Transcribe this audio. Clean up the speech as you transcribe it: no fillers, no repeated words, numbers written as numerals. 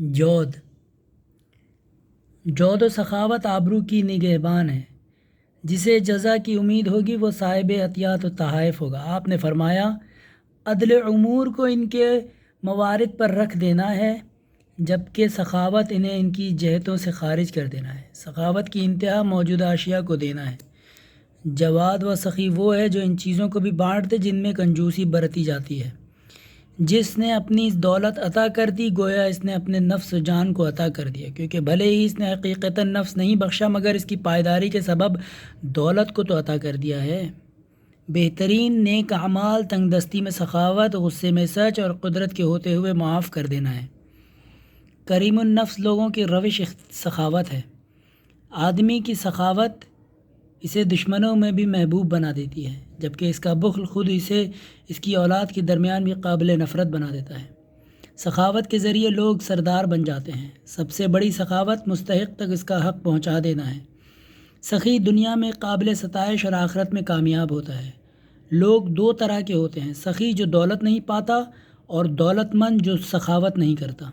جود جود و سخاوت آبرو کی نگہبان ہے، جسے جزا کی امید ہوگی وہ صاحب عطیات و تحائف ہوگا۔ آپ نے فرمایا عدل امور کو ان کے موارد پر رکھ دینا ہے، جبکہ سخاوت انہیں ان کی جہتوں سے خارج کر دینا ہے۔ سخاوت کی انتہا موجودہ اشیاء کو دینا ہے۔ جواد و سخی وہ ہے جو ان چیزوں کو بھی بانٹ دے جن میں کنجوسی برتی جاتی ہے۔ جس نے اپنی اس دولت عطا کر دی گویا اس نے اپنے نفس و جان کو عطا کر دیا، کیونکہ بھلے ہی اس نے حقیقتاً نفس نہیں بخشا مگر اس کی پائیداری کے سبب دولت کو تو عطا کر دیا ہے۔ بہترین نیک اعمال تنگ دستی میں سخاوت، غصے میں سچ اور قدرت کے ہوتے ہوئے معاف کر دینا ہے۔ کریم النفس لوگوں کی روش سخاوت ہے۔ آدمی کی سخاوت اسے دشمنوں میں بھی محبوب بنا دیتی ہے، جبکہ اس کا بخل خود اسے اس کی اولاد کے درمیان بھی قابل نفرت بنا دیتا ہے۔ سخاوت کے ذریعے لوگ سردار بن جاتے ہیں۔ سب سے بڑی سخاوت مستحق تک اس کا حق پہنچا دینا ہے۔ سخی دنیا میں قابل ستائش اور آخرت میں کامیاب ہوتا ہے۔ لوگ دو طرح کے ہوتے ہیں، سخی جو دولت نہیں پاتا اور دولت مند جو سخاوت نہیں کرتا۔